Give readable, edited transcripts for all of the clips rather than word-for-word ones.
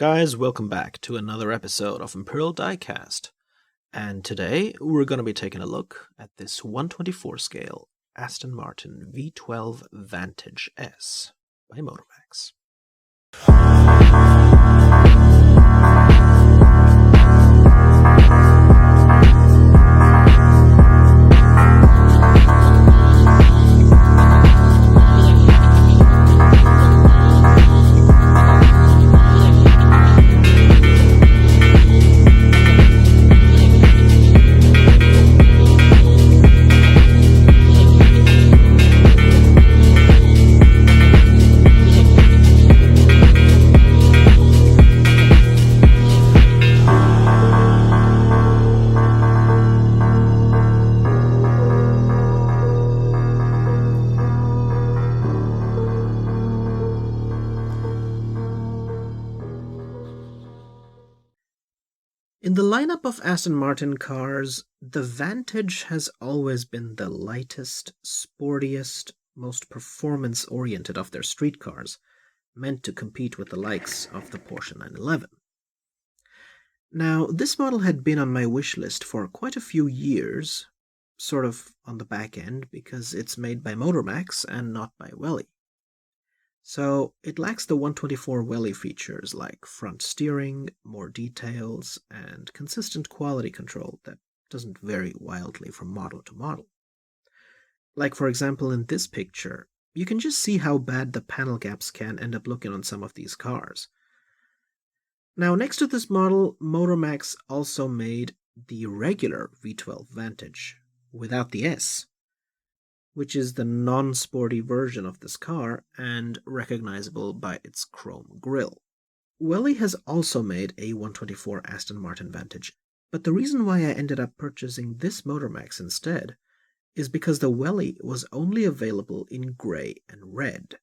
Guys, welcome back to another episode of Imperial Diecast. And today we're going to be taking a look at this 1/24 scale Aston Martin V12 Vantage S by Motormax. In the lineup of Aston Martin cars, the Vantage has always been the lightest, sportiest, most performance-oriented of their street cars, meant to compete with the likes of the Porsche 911. Now, this model had been on my wish list for quite a few years, sort of on the back end, because it's made by Motormax and not by Welly. So it lacks the 1/24 Welly features like front steering, more details, and consistent quality control that doesn't vary wildly from model to model. Like for example in this picture, you can just see how bad the panel gaps can end up looking on some of these cars. Now next to this model, Motormax also made the regular V12 Vantage, without the S, which is the non-sporty version of this car and recognizable by its chrome grille. Welly has also made a 1/24 Aston Martin Vantage, but the reason why I ended up purchasing this Motormax instead is because the Welly was only available in grey and red.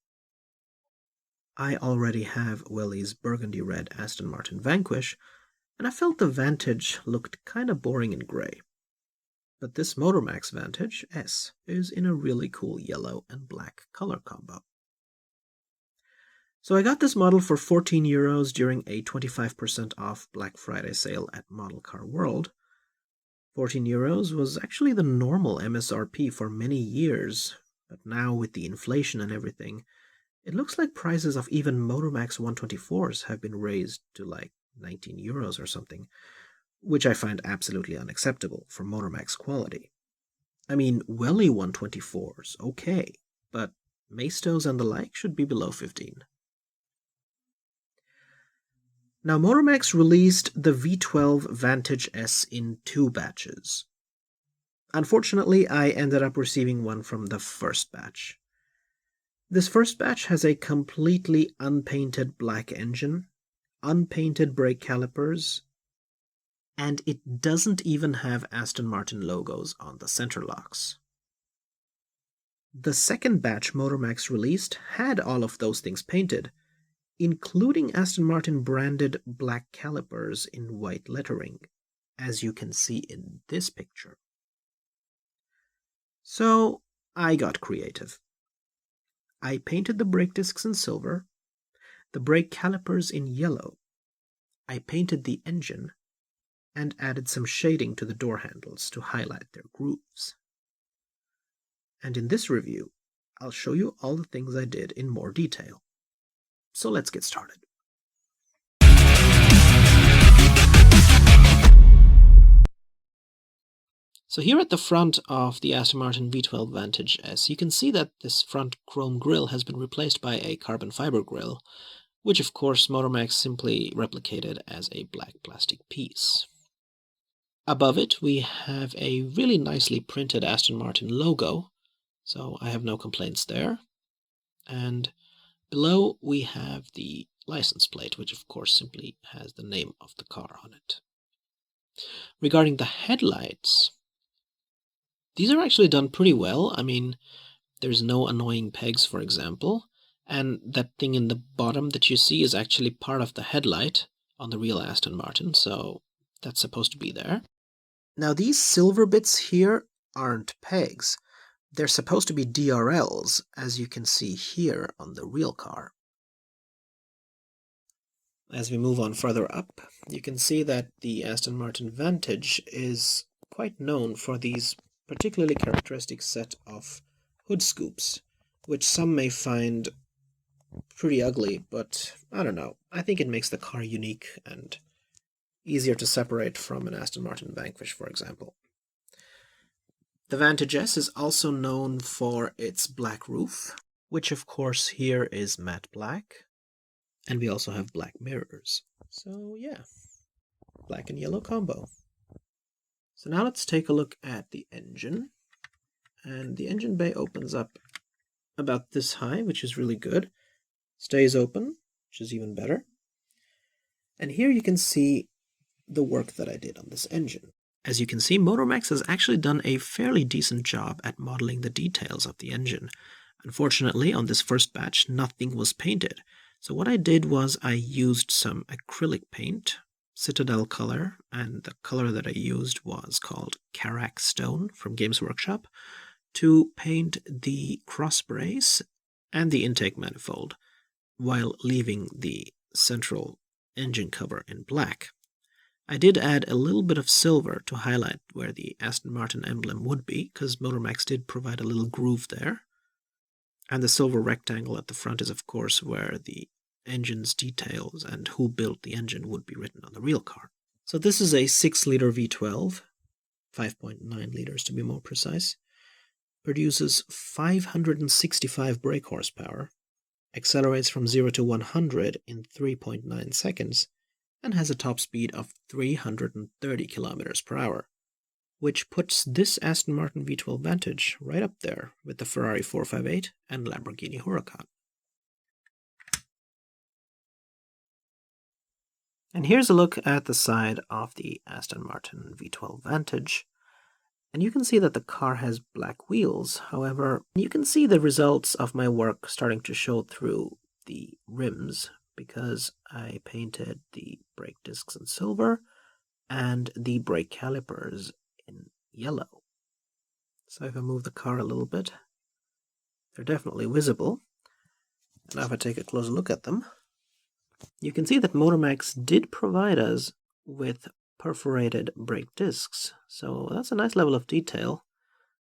I already have Welly's burgundy red Aston Martin Vanquish, and I felt the Vantage looked kinda boring in grey. But this Motormax Vantage S is in a really cool yellow and black color combo. So I got this model for €14 during a 25% off Black Friday sale at Model Car World. €14 was actually the normal MSRP for many years, but now with the inflation and everything, it looks like prices of even Motormax 1/24s have been raised to like €19 or something, which I find absolutely unacceptable for Motormax quality. I mean, Welly 1/24s, okay, but Maestos and the like should be below 15. Now, Motormax released the V12 Vantage S in 2 batches. Unfortunately, I ended up receiving one from the first batch. This first batch has a completely unpainted black engine, unpainted brake calipers, and it doesn't even have Aston Martin logos on the centrelocks. The second batch Motormax released had all of those things painted, including Aston Martin branded black calipers in white lettering, as you can see in this picture. So I got creative. I painted the brake discs in silver, the brake calipers in yellow. I painted the engine and added some shading to the door handles to highlight their grooves. And in this review, I'll show you all the things I did in more detail. So let's get started. So here at the front of the Aston Martin V12 Vantage S, you can see that this front chrome grille has been replaced by a carbon fiber grille, which of course Motormax simply replicated as a black plastic piece. Above it, we have a really nicely printed Aston Martin logo, so I have no complaints there. And below, we have the license plate, which of course simply has the name of the car on it. Regarding the headlights, these are actually done pretty well. I mean, there's no annoying pegs, for example, and that thing in the bottom that you see is actually part of the headlight on the real Aston Martin, so that's supposed to be there. Now these silver bits here aren't pegs. They're supposed to be DRLs, as you can see here on the real car. As we move on further up, you can see that the Aston Martin Vantage is quite known for these particularly characteristic set of hood scoops, which some may find pretty ugly, but I don't know. I think it makes the car unique and easier to separate from an Aston Martin Vanquish, for example. The Vantage S is also known for its black roof, which of course here is matte black. And we also have black mirrors. So yeah, black and yellow combo. So now let's take a look at the engine. And the engine bay opens up about this high, which is really good. Stays open, which is even better. And here you can see the work that I did on this engine. As you can see, Motormax has actually done a fairly decent job at modeling the details of the engine. Unfortunately, on this first batch, nothing was painted. So what I did was I used some acrylic paint, Citadel color, and the color that I used was called Carac Stone from Games Workshop, to paint the cross brace and the intake manifold, while leaving the central engine cover in black. I did add a little bit of silver to highlight where the Aston Martin emblem would be, because Motormax did provide a little groove there. And the silver rectangle at the front is, of course, where the engine's details and who built the engine would be written on the real car. So this is a 6-liter V12, 5.9 liters to be more precise. Produces 565 brake horsepower, accelerates from 0 to 100 in 3.9 seconds, and has a top speed of 330 kilometers per hour, which puts this Aston Martin V12 Vantage right up there with the Ferrari 458 and Lamborghini Huracan. And here's a look at the side of the Aston Martin V12 Vantage. And you can see that the car has black wheels. However, you can see the results of my work starting to show through the rims, because I painted the brake discs in silver and the brake calipers in yellow. So if I move the car a little bit, they're definitely visible. And now if I take a closer look at them, you can see that Motormax did provide us with perforated brake discs. So that's a nice level of detail.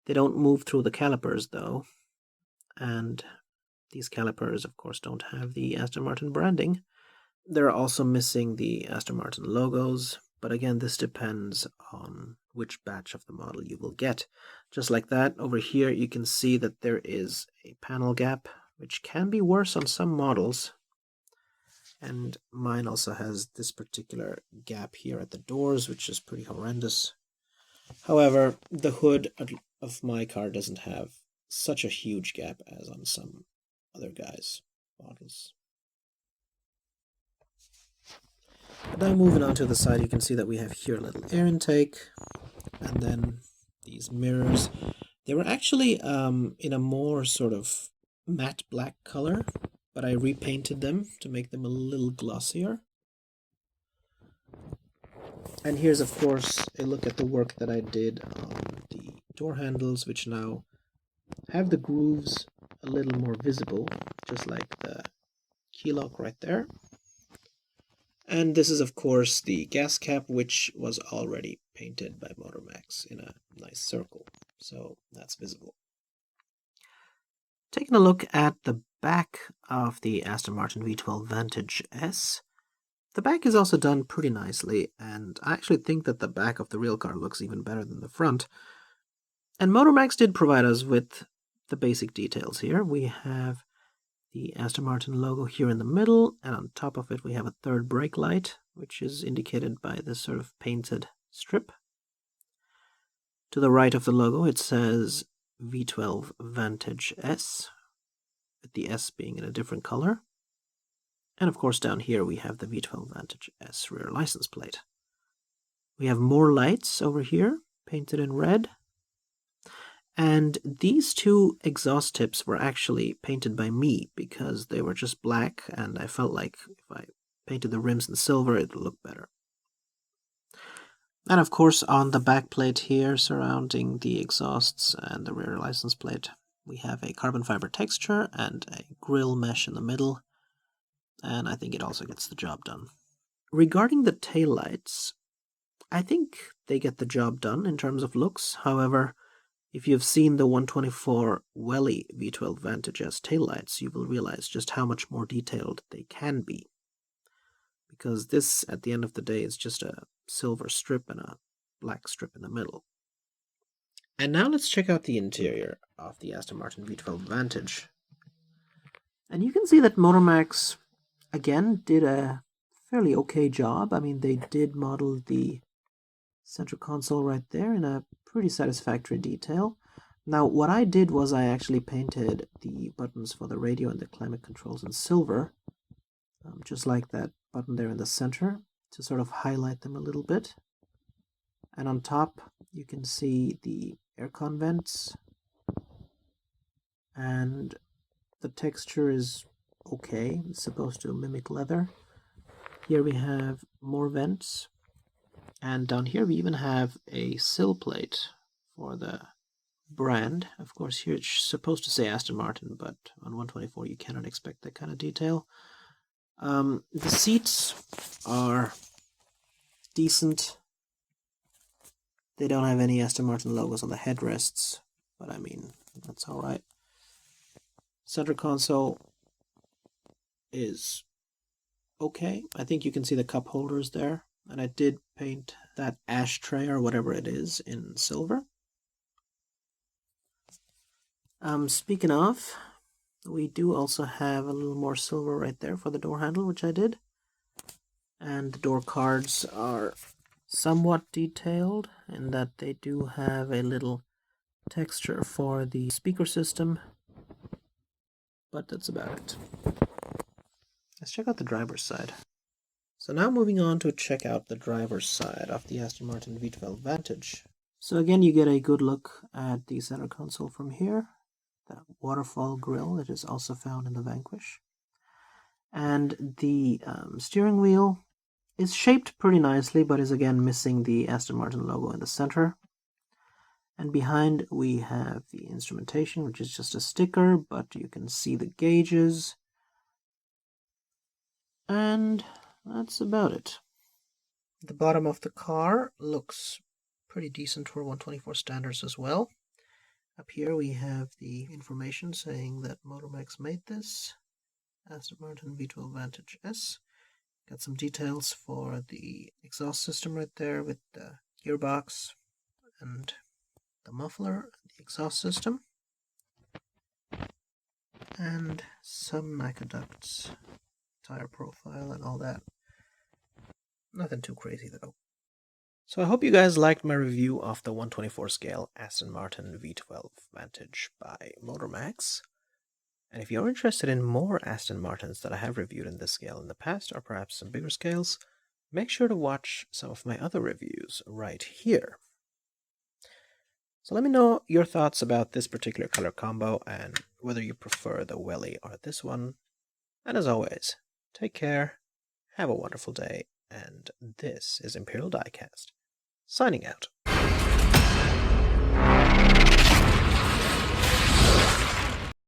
They don't move through the calipers though. And these calipers, of course, don't have the Aston Martin branding. They're also missing the Aston Martin logos, but again, this depends on which batch of the model you will get. Just like that, over here you can see that there is a panel gap, which can be worse on some models. And mine also has this particular gap here at the doors, which is pretty horrendous. However, the hood of my car doesn't have such a huge gap as on some other guys' models. But now moving on to the side, you can see that we have here a little air intake, and then these mirrors. They were actually in a more sort of matte black color, but I repainted them to make them a little glossier. And here's, of course, a look at the work that I did on the door handles, which now have the grooves a little more visible, just like the key lock right there. And this is, of course, the gas cap, which was already painted by Motormax in a nice circle, so that's visible. Taking a look at the back of the Aston Martin V12 Vantage S, the back is also done pretty nicely, and I actually think that the back of the real car looks even better than the front. And Motormax did provide us with the basic details here. We have the Aston Martin logo here in the middle, and on top of it we have a third brake light, which is indicated by this sort of painted strip. To the right of the logo it says V12 Vantage S, with the S being in a different color. And of course down here we have the V12 Vantage S rear license plate. We have more lights over here, painted in red. And these two exhaust tips were actually painted by me because they were just black, and I felt like if I painted the rims in silver it would look better. And of course on the back plate here surrounding the exhausts and the rear license plate, we have a carbon fiber texture and a grille mesh in the middle. and I think it also gets the job done. Regarding the taillights, I think they get the job done in terms of looks. However, if you've seen the 124 Welly V12 Vantage S taillights, you will realize just how much more detailed they can be. Because this, at the end of the day, is just a silver strip and a black strip in the middle. And now let's check out the interior of the Aston Martin V12 Vantage. And you can see that Motormax, again, did a fairly okay job. I mean, they did model the center console right there in a pretty satisfactory detail. Now, what I did was I actually painted the buttons for the radio and the climate controls in silver, just like that button there in the center, to sort of highlight them a little bit. And on top, you can see the aircon vents, and the texture is okay. It's supposed to mimic leather. Here we have more vents, and down here we even have a sill plate for the brand. Of course, here it's supposed to say Aston Martin, but on 124 you cannot expect that kind of detail. The seats are decent. They don't have any Aston Martin logos on the headrests, but I mean, that's alright. Center console is okay. I think you can see the cup holders there, and I did paint that ashtray or whatever it is in silver. Speaking of, we do also have a little more silver right there for the door handle, which I did. And the door cards are somewhat detailed in that they do have a little texture for the speaker system, but that's about it. Let's check out the driver's side. So now moving on to check out the driver's side of the Aston Martin V12 Vantage. So again, you get a good look at the center console from here. That waterfall grille that is also found in the Vanquish. And the steering wheel is shaped pretty nicely, but is again missing the Aston Martin logo in the center. And behind we have the instrumentation, which is just a sticker, but you can see the gauges. And that's about it. The bottom of the car looks pretty decent for 124 standards as well. Up here we have the information saying that Motormax made this. Aston Martin V12 Vantage S. Got some details for the exhaust system right there with the gearbox and the muffler, the exhaust system, and some NICA ducts, tire profile and all that. Nothing too crazy though. So I hope you guys liked my review of the 124 scale Aston Martin V12 Vantage by Motormax. And if you're interested in more Aston Martins that I have reviewed in this scale in the past, or perhaps some bigger scales, make sure to watch some of my other reviews right here. So let me know your thoughts about this particular color combo and whether you prefer the Welly or this one. And as always, take care, have a wonderful day, and this is Imperial Diecast, signing out.